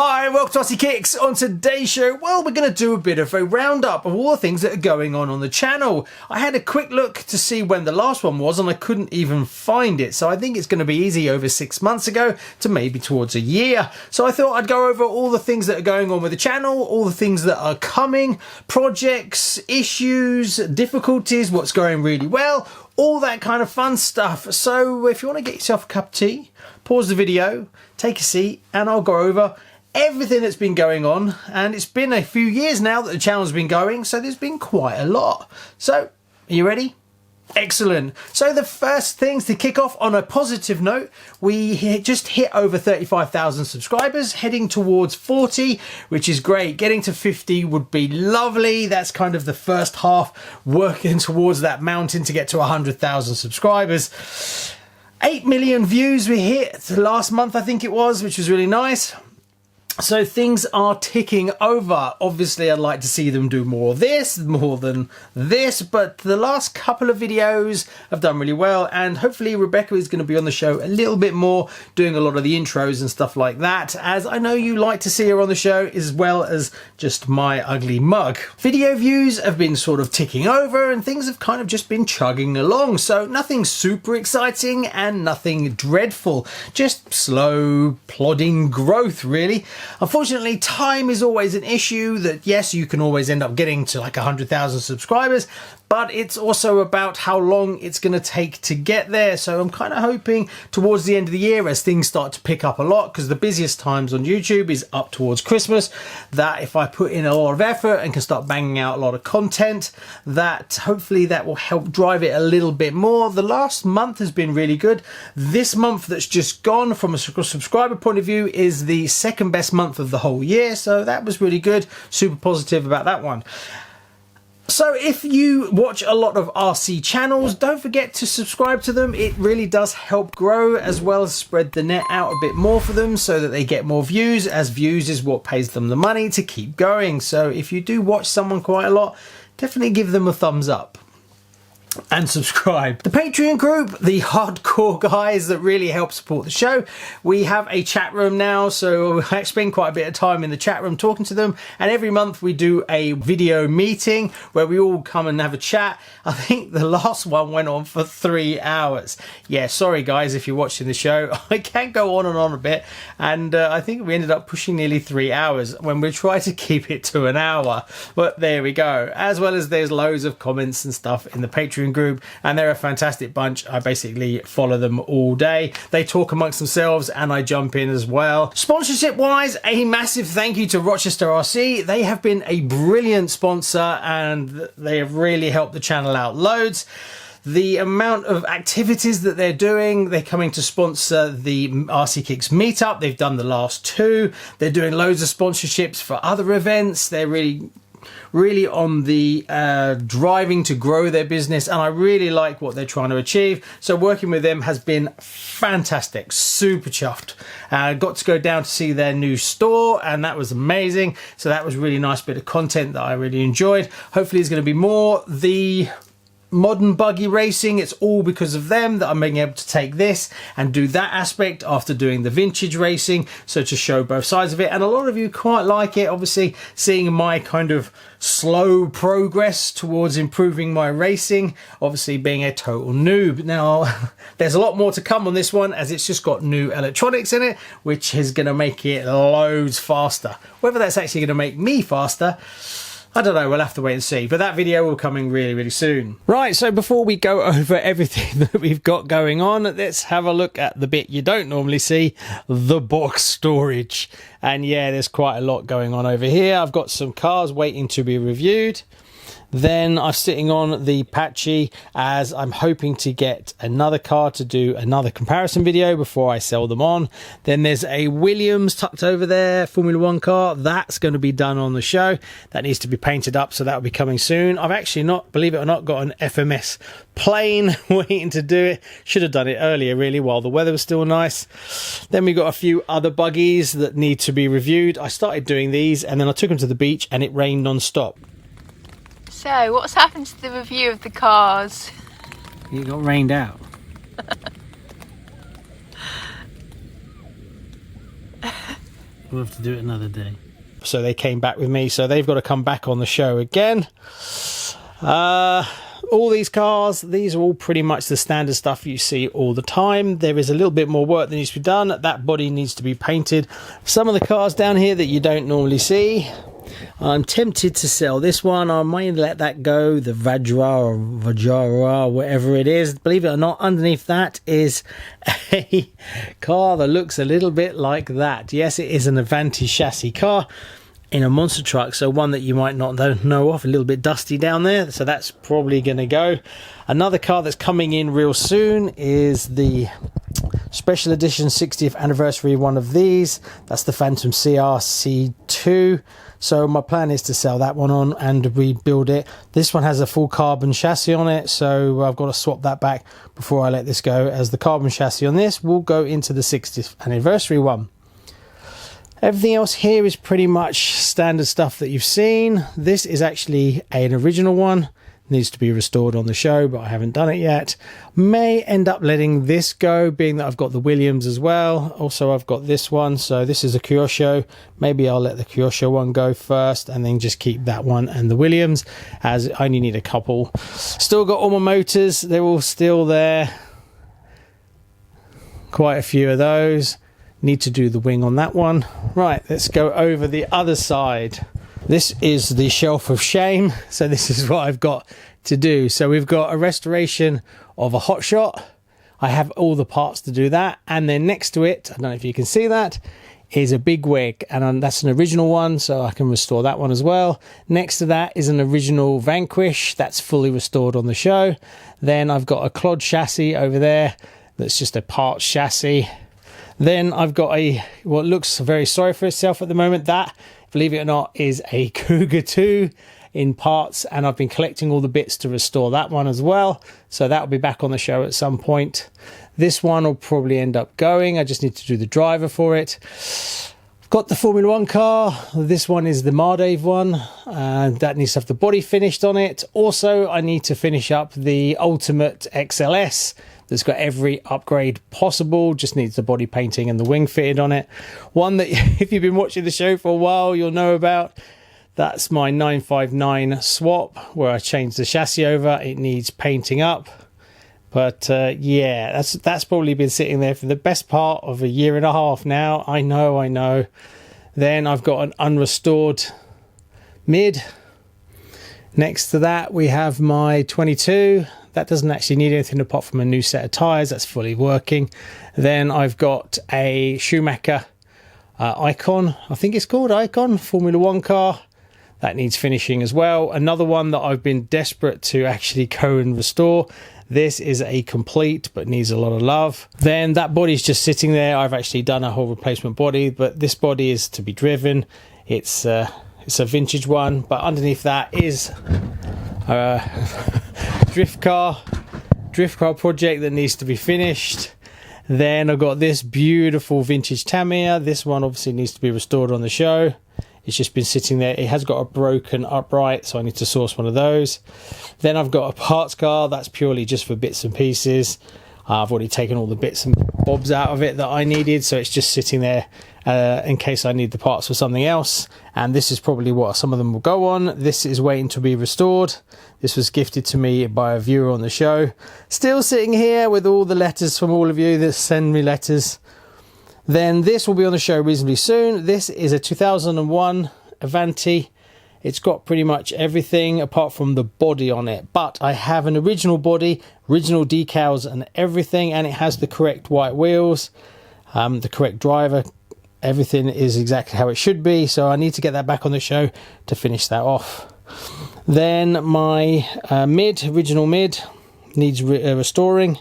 Hi, welcome to RCKicks. On today's show, well, we're going to do a bit of a roundup of all the things that are going on the channel. I had a quick look to see when the last one was and I couldn't even find it. So I think it's going to be easy over 6 months ago to maybe towards a year. So I thought I'd go over all the things that are going on with the channel, all the things that are coming, projects, issues, difficulties, what's going really well, all that kind of fun stuff. So if you want to get yourself a cup of tea, pause the video, take a seat, and I'll go over everything that's been going on. And it's been a few years now that the channel's been going, so there's been quite a lot. So, are you ready? Excellent. So the first things to kick off on a positive note, we just hit over 35,000 subscribers, heading towards 40, which is great. Getting to 50 would be lovely. That's kind of the first half, working towards that mountain to get to 100,000 subscribers. 8 million views we hit last month, I think it was, which was really nice. So things are ticking over. Obviously, I'd like to see them do more of this, more than this, but the last couple of videos have done really well, and hopefully Rebecca is going to be on the show a little bit more, doing a lot of the intros and stuff like that, as I know you like to see her on the show, as well as just my ugly mug. Video views have been sort of ticking over, and things have kind of just been chugging along, so nothing super exciting and nothing dreadful, just slow, plodding growth, really. Unfortunately, time is always an issue. That yes, you can always end up getting to like 100,000 subscribers, but it's also about how long it's going to take to get there. So I'm kind of hoping towards the end of the year, as things start to pick up a lot, because the busiest times on YouTube is up towards Christmas, that if I put in a lot of effort and can start banging out a lot of content, that hopefully that will help drive it a little bit more. The last month has been really good. This month that's just gone, from a subscriber point of view, is the second best month of the whole year. So that was really good. Super positive about that one. So if you watch a lot of RC channels, don't forget to subscribe to them. It really does help grow, as well as spread the net out a bit more for them so that they get more views, as views is what pays them the money to keep going. So if you do watch someone quite a lot, definitely give them a thumbs up and subscribe. The Patreon group, the hardcore guys that really help support the show, we have a chat room now, so I spend quite a bit of time in the chat room talking to them, and every month we do a video meeting where we all come and have a chat. I think the last one went on for 3 hours. Yeah, sorry guys if you're watching the show, I can go on and on a bit, and I think we ended up pushing nearly 3 hours when we try to keep it to an hour, but there we go. As well as there's loads of comments and stuff in the Patreon group, and they're a fantastic bunch. I basically follow them all day. They talk amongst themselves and I jump in as well. Sponsorship wise, a massive thank you to Rochester RC. They have been a brilliant sponsor and they have really helped the channel out loads. The amount of activities that they're doing, they're coming to sponsor the RCKicks meetup. They've done the last 2. They're doing loads of sponsorships for other events. They're really on the driving to grow their business, and I really like what they're trying to achieve. So working with them has been fantastic, super chuffed. Got to go down to see their new store, and that was amazing. So that was really nice bit of content that I really enjoyed. Hopefully there's going to be more. The modern buggy racing, it's all because of them that I'm being able to take this and do that aspect after doing the vintage racing, so to show both sides of it. And a lot of you quite like it, obviously, seeing my kind of slow progress towards improving my racing, obviously being a total noob. Now there's a lot more to come on this one, as it's just got new electronics in it, which is going to make it loads faster. Whether that's actually going to make me faster, I don't know, we'll have to wait and see, but that video will be coming really, really soon. Right, so before we go over everything that we've got going on, let's have a look at the bit you don't normally see, the box storage. And yeah, there's quite a lot going on over here. I've got some cars waiting to be reviewed. Then I'm sitting on the Patchy, as I'm hoping to get another car to do another comparison video before I sell them on. Then there's a Williams tucked over there, Formula 1 car. That's going to be done on the show. That needs to be painted up, so that will be coming soon. I've actually not, believe it or not, got an FMS plane waiting to do it. Should have done it earlier, really, while the weather was still nice. Then we got a few other buggies that need to be reviewed. I started doing these, and then I took them to the beach, and it rained non-stop. So, what's happened to the review of the cars? It got rained out. We'll have to do it another day. So they came back with me, so they've got to come back on the show again. All these cars, these are all pretty much the standard stuff you see all the time. There is a little bit more work that needs to be done. That body needs to be painted. Some of the cars down here that you don't normally see, I'm tempted to sell this one. I might let that go, the Vajra, whatever it is. Believe it or not, underneath that is a car that looks a little bit like that. Yes, it is an Avanti chassis car in a monster truck, so one that you might not know of, a little bit dusty down there, so that's probably going to go. Another car that's coming in real soon is the special edition 60th anniversary one of these. That's the Phantom CRC2. So my plan is to sell that one on and rebuild it. This one has a full carbon chassis on it, so I've got to swap that back before I let this go, as the carbon chassis on this will go into the 60th anniversary one. Everything else here is pretty much standard stuff that you've seen. This is actually an original one. Needs to be restored on the show, but I haven't done it yet. May end up letting this go, being that I've got the Williams as well. Also, I've got this one, so this is a Kyosho. Maybe I'll let the Kyosho one go first and then just keep that one and the Williams, as I only need a couple. Still got all my motors. They're all still there. Quite a few of those. Need to do the wing on that one. Right, let's go over the other side. This is the shelf of shame. So this is what I've got to do. So we've got a restoration of a hot shot. I have all the parts to do that. And then next to it, I don't know if you can see that, is a big wig. And that's an original one, so I can restore that one as well. Next to that is an original Vanquish. That's fully restored on the show. Then I've got a Clod chassis over there. That's just a parts chassis. Then I've got what looks very sorry for itself at the moment. That, believe it or not, is a Cougar 2 in parts, and I've been collecting all the bits to restore that one as well. So that'll be back on the show at some point. This one will probably end up going. I just need to do the driver for it. I've got the Formula 1 car. This one is the Mardave one, and that needs to have the body finished on it. Also, I need to finish up the Ultimate XLS. That's got every upgrade possible, just needs the body painting and the wing fitted on it. One that, if you've been watching the show for a while, you'll know about. That's my 959 swap, where I changed the chassis over. It needs painting up. But yeah, that's probably been sitting there for the best part of 1.5 years now. I know. Then I've got an unrestored mid. Next to that, we have my 22. That doesn't actually need anything apart from a new set of tyres. That's fully working. Then I've got a Schumacher Icon. I think it's called Icon, Formula 1 car. That needs finishing as well. Another one that I've been desperate to actually go and restore. This is a complete, but needs a lot of love. Then that body's just sitting there. I've actually done a whole replacement body, but this body is to be driven. It's a vintage one, but underneath that is drift car project that needs to be finished. Then I've got this beautiful vintage Tamiya. This one obviously needs to be restored on the show. It's just been sitting there. It has got a broken upright, so I need to source one of those. Then I've got a parts car. That's purely just for bits and pieces. I've already taken all the bits and bobs out of it that I needed, so it's just sitting there in case I need the parts for something else. And this is probably what some of them will go on. This is waiting to be restored. This was gifted to me by a viewer on the show. Still sitting here with all the letters from all of you that send me letters. Then this will be on the show reasonably soon. This is a 2001 Avanti. It's got pretty much everything apart from the body on it. But I have an original body, original decals and everything, and it has the correct white wheels, the correct driver. Everything is exactly how it should be. So I need to get that back on the show to finish that off. Then my original mid, needs restoring.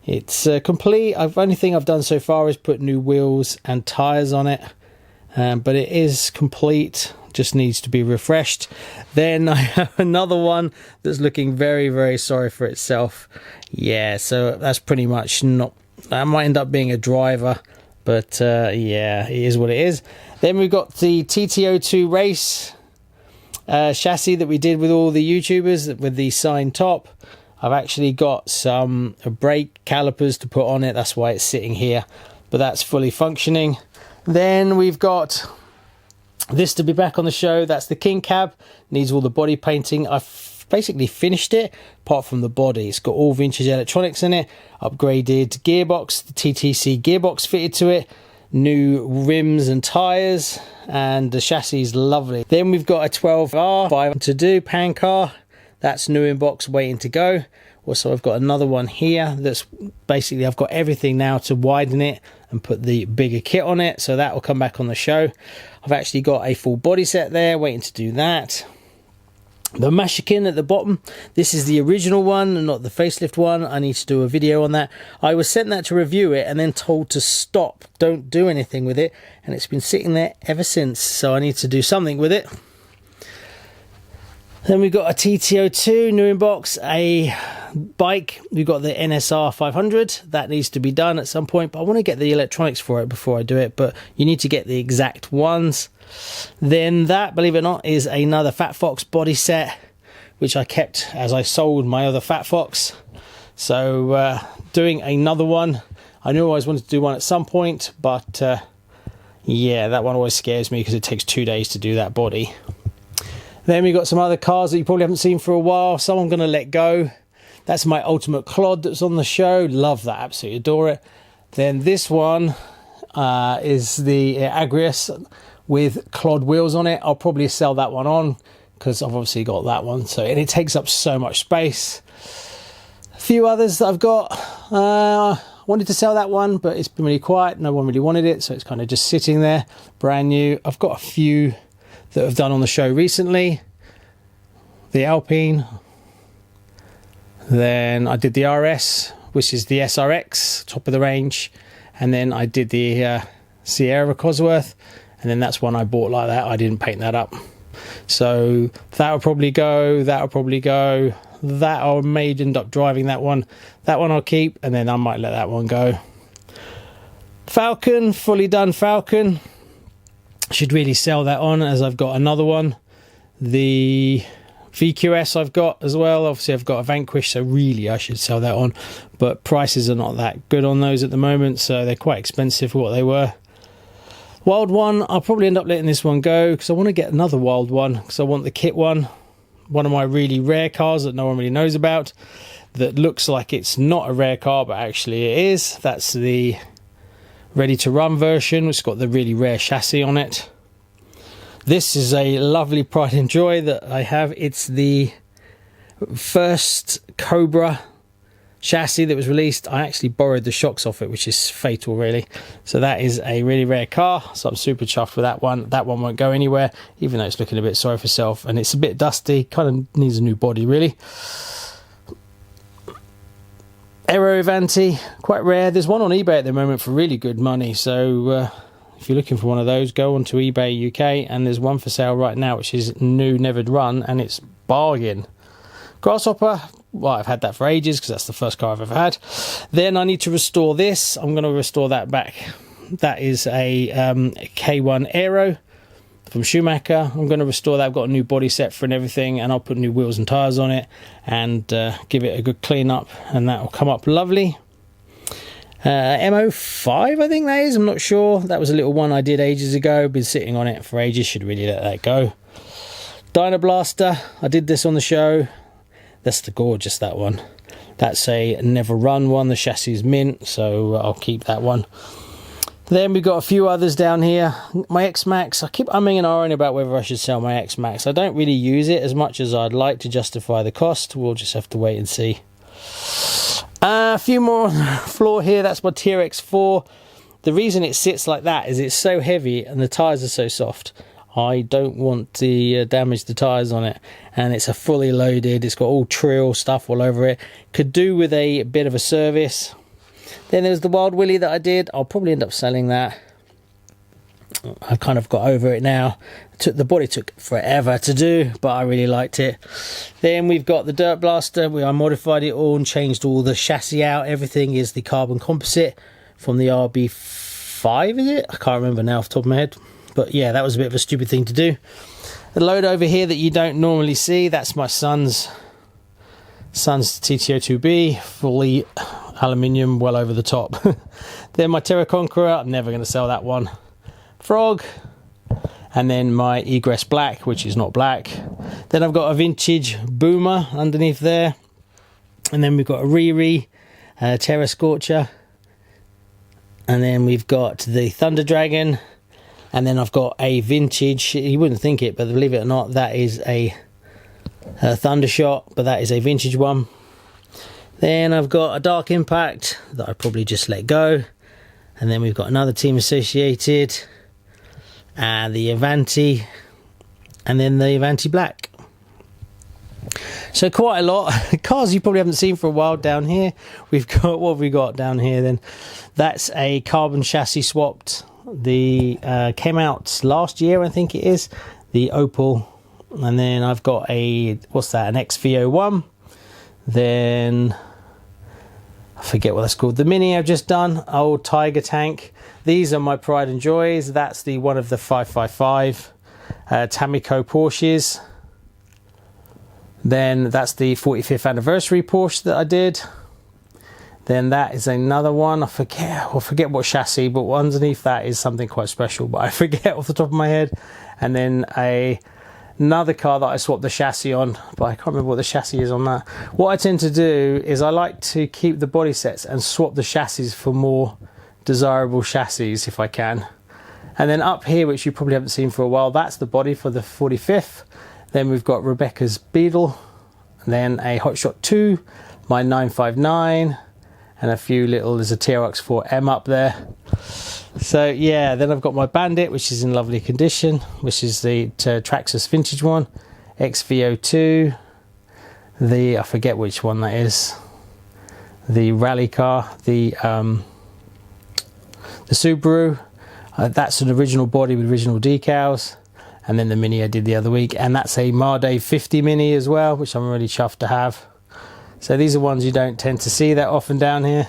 It's complete. Only thing I've done so far is put new wheels and tyres on it. But it is complete. Just needs to be refreshed. Then I have another one that's looking very, very sorry for itself. Yeah, so that's pretty much not... That might end up being a driver. But yeah, it is what it is. Then we've got the TT02 race chassis that we did with all the YouTubers with the signed top. I've actually got some brake calipers to put on it. That's why it's sitting here. But that's fully functioning. Then we've got this to be back on the show. That's the King Cab. Needs all the body painting. I've basically finished it apart from the body. It's got all vintage electronics in it, upgraded gearbox, the TTC gearbox fitted to it, new rims and tires, and the chassis is lovely. Then we've got a 12R5 to do pan car. That's new in box, waiting to go. Also, I've got another one here that's basically, I've got everything now to widen it and put the bigger kit on it, so that will come back on the show. I've actually got a full body set there, waiting to do that. The Mashikin at the bottom, this is the original one, not the facelift one. I need to do a video on that. I was sent that to review it and then told to stop, don't do anything with it, and it's been sitting there ever since, so I need to do something with it. Then we've got a TT02 new in box, a bike. We've got the NSR 500. That needs to be done at some point, but I want to get the electronics for it before I do it, but you need to get the exact ones. Then that, believe it or not, is another Fat Fox body set, which I kept as I sold my other Fat Fox. So doing another one. I knew I always wanted to do one at some point, but yeah, that one always scares me because it takes 2 days to do that body. Then we got some other cars that you probably haven't seen for a while. Some I'm going to let go. That's my Ultimate Clod that's on the show. Love that, absolutely adore it. Then this one is the Agrius with Clod wheels on it. I'll probably sell that one on because I've obviously got that one. So, and it takes up so much space. A few others that I've got. Wanted to sell that one, but it's been really quiet. No one really wanted it, so it's kind of just sitting there, brand new. I've got a few that I've done on the show recently. The Alpine. Then I did the RS, which is the SRX, top of the range. And then I did the Sierra Cosworth. And then that's one I bought like that. I didn't paint that up. So that'll probably go. That'll probably go. That I may end up driving that one. That one I'll keep. And then I might let that one go. Falcon, fully done Falcon. Should really sell that on as I've got another one. The VQS I've got as well. Obviously I've got a Vanquish, so really I should sell that on, but prices are not that good on those at the moment, so they're quite expensive for what they were. Wild one, I'll probably end up letting this one go because I want to get another wild one because I want the kit one of my really rare cars that no one really knows about, that looks like it's not a rare car but actually it is. That's the ready to run version, which has got the really rare chassis on it. This is a lovely pride and joy that I have. It's the first Cobra chassis that was released. I actually borrowed the shocks off it, which is fatal really. So that is a really rare car, so I'm super chuffed with that one. That one won't go anywhere, even though it's looking a bit sorry for itself and it's a bit dusty, kind of needs a new body really. Aero Avanti, quite rare. There's one on eBay at the moment for really good money, so if you're looking for one of those, go onto eBay UK, and there's one for sale right now which is new, never run, and it's bargain. Grasshopper, well, I've had that for ages because that's the first car I've ever had. Then I need to restore this. I'm going to restore that back. That is a K1 Aero from Schumacher. I'm going to restore that. I've got a new body set for and everything, and I'll put new wheels and tyres on it and give it a good clean up, and that will come up lovely. MO5 I think that is, I'm not sure. That was a little one I did ages ago, been sitting on it for ages, should really let that go. Dynablaster, I did this on the show. That's the gorgeous, that one. That's a never run one, the chassis is mint, so I'll keep that one. Then we've got a few others down here. My X-Max, I keep umming and ahhing about whether I should sell my X-Max. I don't really use it as much as I'd like to justify the cost. We'll just have to wait and see. A few more floor here. That's my TRX4. The reason it sits like that is it's so heavy and the tyres are so soft. I don't want to damage the tyres on it, and it's a fully loaded, it's got all trill stuff all over it. Could do with a bit of a service. Then there's the Wild Willy that I did. I'll probably end up selling that. I've kind of got over it now. The body took forever to do, but I really liked it. Then we've got the Dirt Blaster, where I modified it all and changed all the chassis out. Everything is the carbon composite from the RB5, is it? I can't remember now off the top of my head. But yeah, that was a bit of a stupid thing to do. The load over here that you don't normally see, that's my son's TT02B, fully aluminium, well over the top. Then my Terra Conqueror, I'm never going to sell that one. frog, and then my egress black, which is not black. Then I've got a vintage boomer underneath there, and then we've got a Riri Terra Scorcher, and then we've got the Thunder Dragon, and then I've got a vintage, you wouldn't think it, but believe it or not, that is a Thundershot, but that is a vintage one. Then I've got a Dark Impact that I probably just let go, and then we've got another Team Associated, and the Avanti, and then the Avanti Black. So quite a lot. Cars you probably haven't seen for a while down here. We've got, what have we got down here then? That's a carbon chassis swapped. The came out last year, I think it is, the Opel. And then I've got a, what's that, an XV01. Then I forget what that's called. The Mini I've just done, old Tiger tank. These are my pride and joys. That's the one of the 555 Tamiko Porsches. Then that's the 45th anniversary Porsche that I did. Then that is another one. I forget what chassis, but underneath that is something quite special, but I forget off the top of my head. And then another car that I swapped the chassis on, but I can't remember what the chassis is on that. What I tend to do is I like to keep the body sets and swap the chassis for more desirable chassis if I can. And then up here, which you probably haven't seen for a while, that's the body for the 45th. Then we've got Rebecca's Beetle, and then a Hotshot 2, my 959, and a few little, there's a TRX 4M up there. So yeah, then I've got my Bandit, which is in lovely condition, which is the Traxxas vintage one, XV02, I forget which one that is, the rally car, the Subaru, that's an original body with original decals. And then the Mini I did the other week, and that's a Marde 50 Mini as well, which I'm really chuffed to have. So these are ones you don't tend to see that often down here.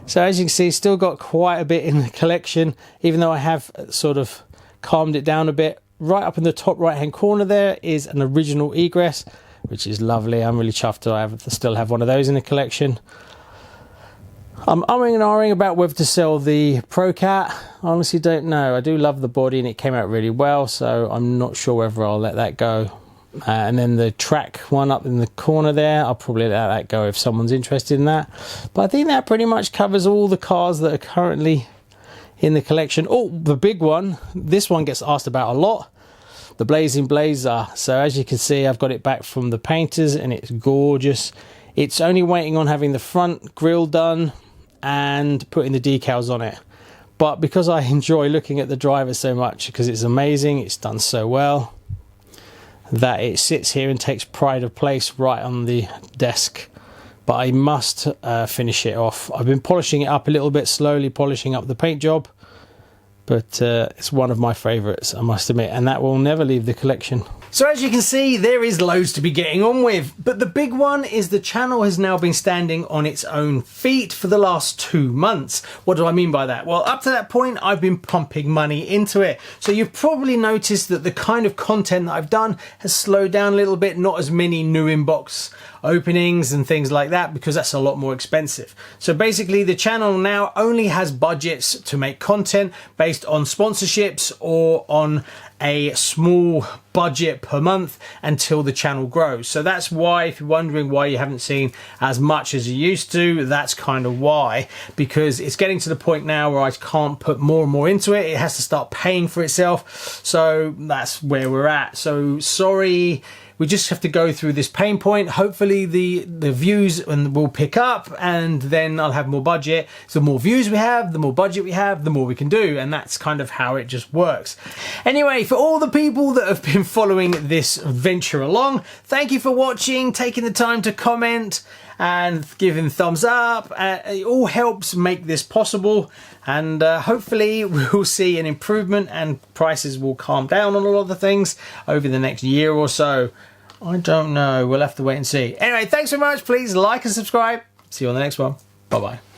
So as you can see, still got quite a bit in the collection, even though I have sort of calmed it down a bit. Right up in the top right hand corner there is an original egress, which is lovely. I'm really chuffed to still have one of those in the collection. I'm umming and ahhing about whether to sell the Procat. I honestly don't know. I do love the body and it came out really well, so I'm not sure whether I'll let that go. And then the track one up in the corner there, I'll probably let that go if someone's interested in that. But I think that pretty much covers all the cars that are currently in the collection. Oh, the big one. This one gets asked about a lot. The Blazing Blazer. So as you can see, I've got it back from the painters and it's gorgeous. It's only waiting on having the front grille done and putting the decals on it, but because I enjoy looking at the driver so much, because it's amazing, it's done so well, that it sits here and takes pride of place right on the desk. But I must finish it off. I've been polishing it up a little bit, slowly polishing up the paint job, but it's one of my favorites, I must admit, and that will never leave the collection. So as you can see, there is loads to be getting on with, but the big one is the channel has now been standing on its own feet for the last 2 months. What do I mean by that? Well, up to that point, I've been pumping money into it. So you've probably noticed that the kind of content that I've done has slowed down a little bit, not as many new inbox openings and things like that, because that's a lot more expensive. So basically the channel now only has budgets to make content based on sponsorships or on a small budget per month until the channel grows. So that's why, if you're wondering why you haven't seen as much as you used to, that's kind of why, because it's getting to the point now where I can't put more and more into it. It has to start paying for itself. So that's where we're at. So sorry, we just have to go through this pain point. Hopefully the views will pick up, and then I'll have more budget. So the more views we have, the more budget we have, the more we can do. And that's kind of how it just works. Anyway, for all the people that have been following this venture along, thank you for watching, taking the time to comment and giving thumbs up. It all helps make this possible, and hopefully we'll see an improvement and prices will calm down on a lot of the things over the next year or so. I don't know, we'll have to wait and see. Anyway, thanks so much. Please like and subscribe. See you on the next one. Bye bye.